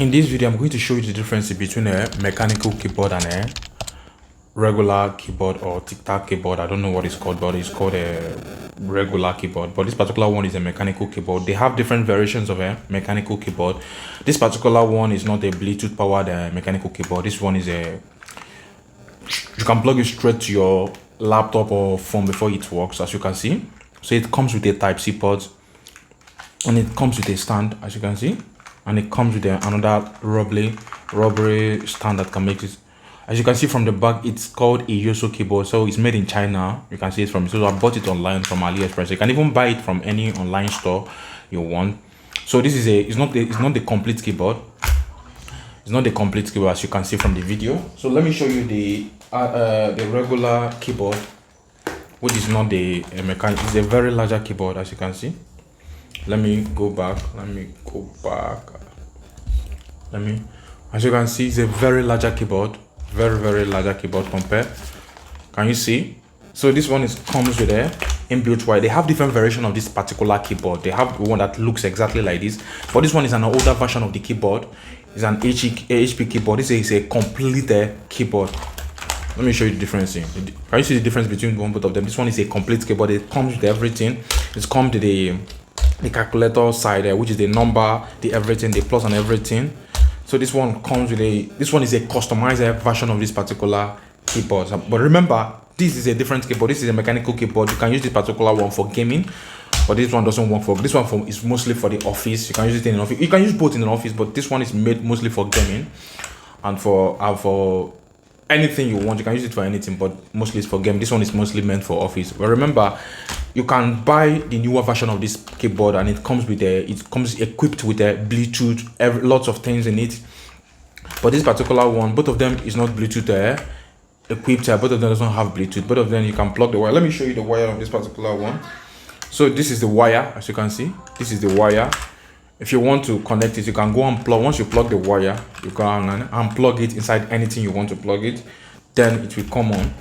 In this video, I'm going to show you the difference between a mechanical keyboard and a regular keyboard or tic-tac keyboard. I don't know what it's called, but it's called a regular keyboard. But this particular one is a mechanical keyboard. They have different variations of a mechanical keyboard. This particular one is not a Bluetooth powered mechanical keyboard. This one is you can plug it straight to your laptop or phone before it works, as you can see. So it comes with a Type-C port, and it comes with a stand, as you can see, and it comes with another rubbery stand that can make it. As you can see from the back, it's called a Yoso keyboard, so it's made in China. You can see it from, so I bought it online from AliExpress. You can even buy it from any online store you want. So this is it's not the complete keyboard. It's not the complete keyboard, as you can see from the video. So let me show you the regular keyboard, which is not the mechanical. It's a very larger keyboard, as you can see. As you can see, it's a very larger keyboard, very larger keyboard compared. Can you see? So this one comes with a inbuilt wire. They have different variation of this particular keyboard. They have one that looks exactly like this, but this one is an older version of the keyboard. It's an HP keyboard. This is a complete keyboard. Let me show you the difference here. Can you see the difference between both of them? This one is a complete keyboard. It comes with everything. It comes with the calculator side, which is the number, the everything, the plus and everything. So this one comes with this one is a customized version of this particular keyboard. But remember, this is a different keyboard. This is a mechanical keyboard. You can use this particular one for gaming, but this one doesn't work for. This one is mostly for the office. You can use it in an office. You can use both in an office, but this one is made mostly for gaming and for anything you want. You can use it for anything, but mostly it's for game. This one is mostly meant for office. But remember, you can buy the newer version of this keyboard, and it comes with it comes equipped with a Bluetooth, lots of things in it. But this particular one, both of them is not Bluetooth equipped. Both of them doesn't have Bluetooth. Both of them you can plug the wire. Let me show you the wire of this particular one. So this is the wire, as you can see. This is the wire. If you want to connect it, you can go and plug. Once you plug the wire, you can unplug it inside anything you want to plug it. Then it will come on.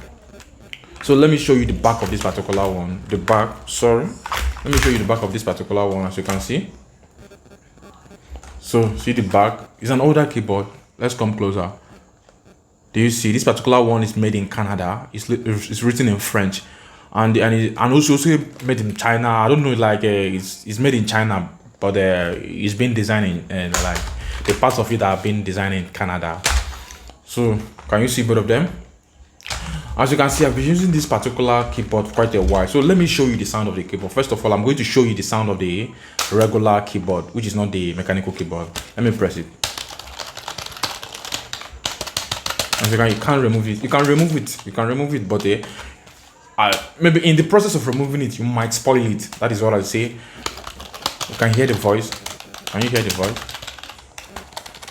So let me show you the back of this particular one. Let me show you the back of this particular one, as you can see. So see the back. It's an older keyboard. Let's come closer. Do you see this particular one is made in Canada? It's written in French, and also made in China. I don't know, like it's made in China, but it's been designed in like the parts of it have been designed in Canada. So can you see both of them? As you can see, I've been using this particular keyboard for quite a while. So let me show you the sound of the keyboard. First of all, I'm going to show you the sound of the regular keyboard, which is not the mechanical keyboard. Let me press it. As you can't remove it. You can remove it, but maybe in the process of removing it, you might spoil it. That is what I say. You can hear the voice. Can you hear the voice?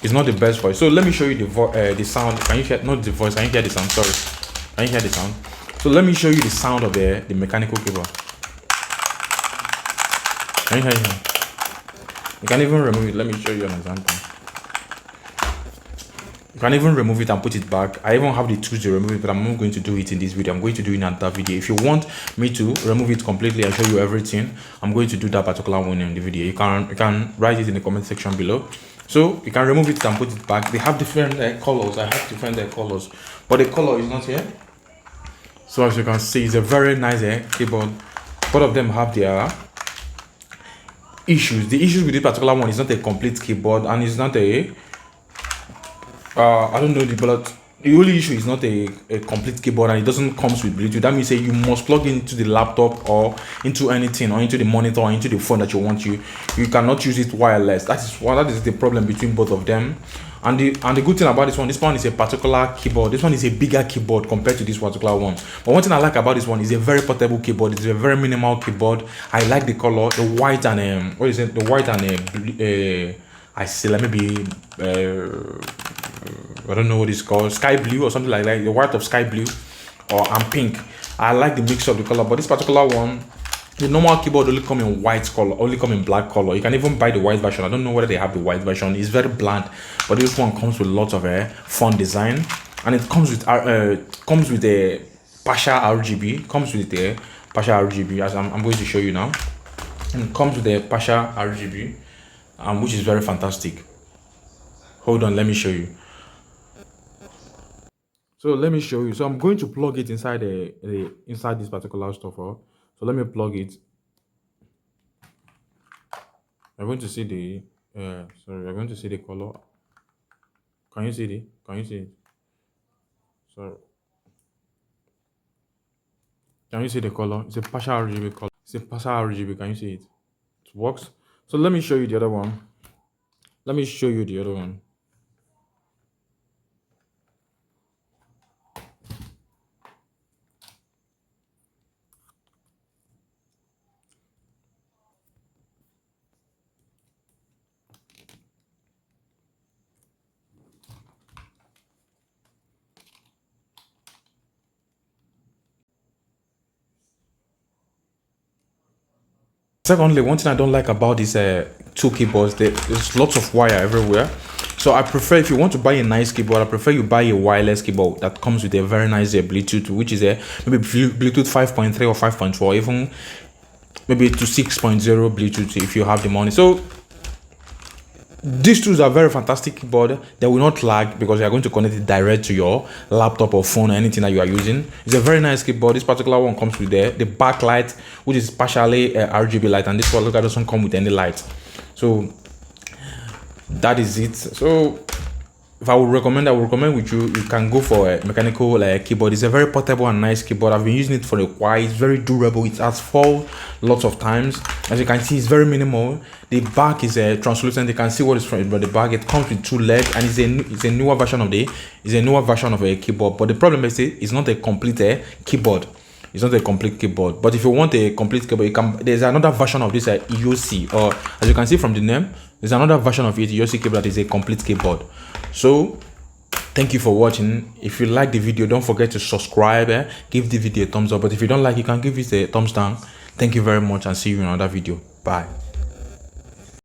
It's not the best voice. So let me show you the sound. Can you hear? Not the voice. Can you hear the sound? Sorry. Can you hear the sound? So let me show you the sound of the mechanical keyboard. Can you hear it? You can even remove it. Let me show you an example. You can even remove it and put it back. I even have the tools to remove it, but I'm not going to do it in this video. I'm going to do it in another video. If you want me to remove it completely and show you everything, I'm going to do that particular one in the video. You can write it in the comment section below. So you can remove it and put it back. They have different colors. I have different colors, but the color is not here. So as you can see, it's a very nice keyboard. Both of them have their issues. The issues with this particular one is not a complete keyboard, and it's not I don't know but the only issue is not a complete keyboard, and it doesn't come with Bluetooth. That means you must plug into the laptop or into anything, or into the monitor or into the phone that you want. You cannot use it wireless. That is the problem between both of them. And the good thing about this one is a particular keyboard. This one is a bigger keyboard compared to this particular one. But one thing I like about this one is a very portable keyboard. It's a very minimal keyboard. I like the color, the white and the white and I say let me be I don't know what it's called, sky blue or something like that. The white of sky blue and pink. I like the mix of the color, but this particular one, the normal keyboard only come in white color, only come in black color. You can even buy the white version. I don't know whether they have the white version. It's very bland, but this one comes with lots of fun design, and it comes with a partial RGB. Comes with the partial RGB, as I'm going to show you now. And it comes with a partial RGB, which is very fantastic. Hold on, let me show you. So let me show you. So I'm going to plug it inside inside this particular stuffer. So let me plug it. I'm going to see the sorry, I'm going to see the color. Can you see it? Can you see it? Sorry. Can you see the color? It's a partial RGB color. It's a partial RGB. Can you see it? It works. So let me show you the other one. Let me show you the other one. Secondly, one thing I don't like about these two keyboards, there's lots of wire everywhere. So I prefer, if you want to buy a nice keyboard, I prefer you buy a wireless keyboard that comes with a very nice Bluetooth, which is a maybe Bluetooth 5.3 or 5.4, or even maybe to 6.0 Bluetooth if you have the money. So these tools are very fantastic keyboard. They will not lag because you are going to connect it direct to your laptop or phone or anything that you are using. It's a very nice keyboard. This particular one comes with the backlight, which is partially RGB light, and this one doesn't come with any light. So that is it. So if I would recommend, with you can go for a mechanical keyboard. It's a very portable and nice keyboard. I've been using it for a while. It's very durable. It has fallen lots of times. As you can see, it's very minimal. The back is translucent. You can see what is from the back. It comes with 2 legs, and it's a newer version of a keyboard. But the problem is it's not a complete keyboard. It's not a complete keyboard. But if you want a complete keyboard, there's another version of this EOC, or as you can see from the name, there's another version of it, EOC keyboard, that is a complete keyboard. So thank you for watching. If you like the video, don't forget to subscribe, give the video a thumbs up. But if you don't like, you can give it a thumbs down. Thank you very much, and see you in another video. Bye.